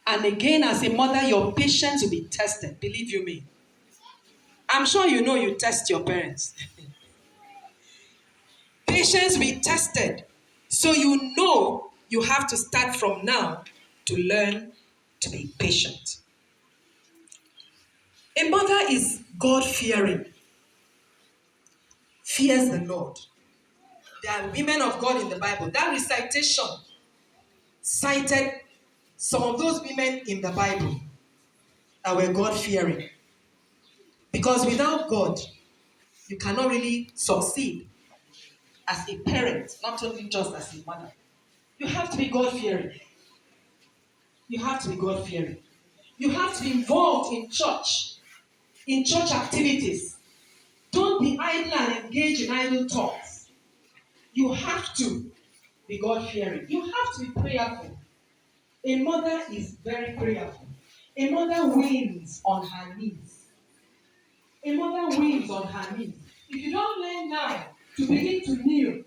And again, as a mother, your patience will be tested. Believe you me. I'm sure you know you test your parents. Patience will be tested. So you know you have to start from now to learn to be patient. A mother is God-fearing, fears the Lord. There are women of God in the Bible. That recitation cited some of those women in the Bible that were God-fearing. Because without God, you cannot really succeed as a parent, not only just as a mother. You have to be God-fearing. You have to be God-fearing. You have to be involved in church activities. Don't be idle and engage in idle talks. You have to be God-fearing. You have to be prayerful. A mother is very prayerful. A mother wins on her knees. A mother wins on her knees. If you don't learn now to begin to kneel,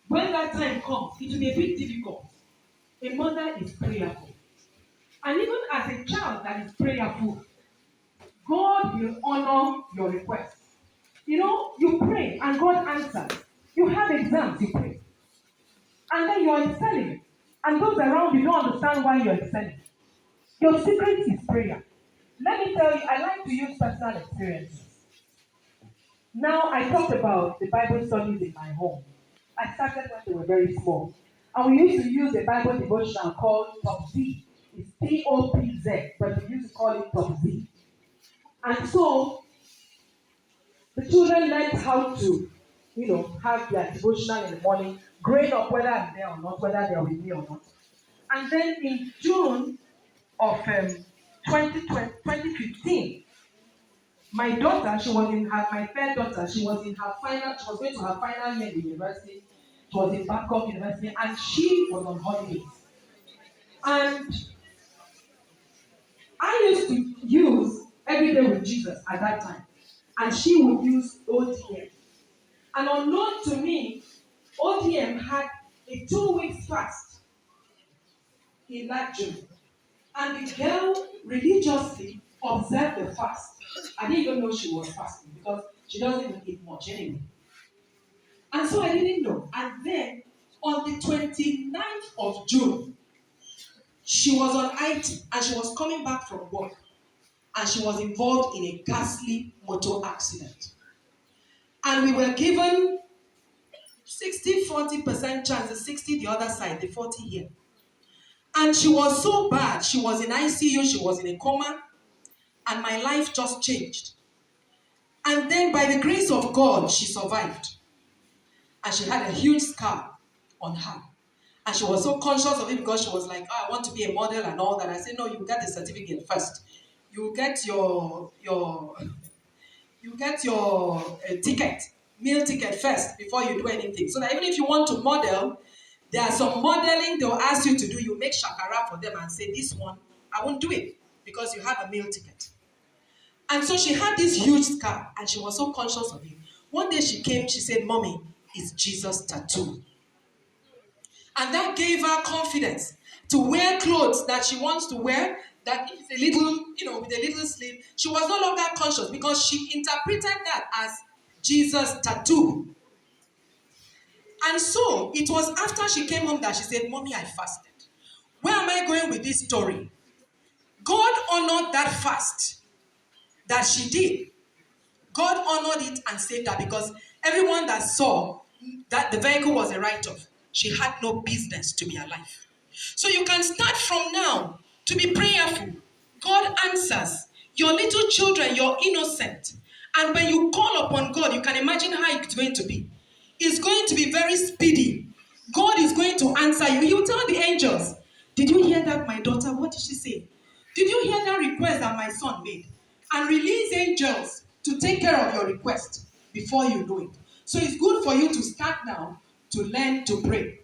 when that time comes, it will be a bit difficult. A mother is prayerful. And even as a child that is prayerful, God will honor your request. You know, you pray and God answers. You have exams, you pray. And then you're excelling. And those around you don't understand why you're excelling. Your secret is prayer. Let me tell you, I like to use personal experiences. Now, I talked about the Bible studies in my home. I started when they were very small. And we used to use a Bible devotional called Top Z. It's T-O-P-Z, but we used to call it Top Z. And so, the children learned how to, have their devotional in the morning, growing up whether I'm there or not, whether they're with me or not. And then in June of 2015, my daughter, my third daughter, she was going to her final year in the university. She was in Bangkok University, and she was on holidays. And I used to use Every Day with Jesus at that time, and she would use OTM. And unknown to me, OTM had a 2-week fast in that June. And the girl religiously observed the fast. I didn't even know she was fasting because she doesn't even eat much anyway. And so I didn't know. And then on the 29th of June, she was on IT and she was coming back from work. And she was involved in a ghastly motor accident. And we were given 40% chance, the 60 the other side, the 40 here. And she was so bad. She was in ICU, she was in a coma, and my life just changed. And then by the grace of God, she survived. And she had a huge scar on her. And she was so conscious of it because she was like, I want to be a model and all that. I said, no, you get the certificate first. You get your ticket, meal ticket first before you do anything. So that even if you want to model, there are some modeling they'll ask you to do. You make shakara for them and say, this one, I won't do it because you have a meal ticket. And so she had this huge scar and she was so conscious of it. One day she came, she said, Mommy, it's Jesus' tattoo. And that gave her confidence to wear clothes that she wants to wear, that if it's a little, with a little sleeve, she was no longer conscious because she interpreted that as Jesus' tattoo. And so it was after she came home that she said, Mommy, I fasted. Where am I going with this story? God honored that fast that she did. God honored it and saved her because everyone that saw that the vehicle was a write-off, she had no business to be alive. So you can start from now to be prayerful. God answers. Your little children, you're innocent. And when you call upon God, you can imagine how it's going to be. It's going to be very speedy. God is going to answer you. He will tell the angels, did you hear that, my daughter? What did she say? Did you hear that request that my son made? And release angels to take care of your request before you know it. So it's good for you to start now to learn to pray.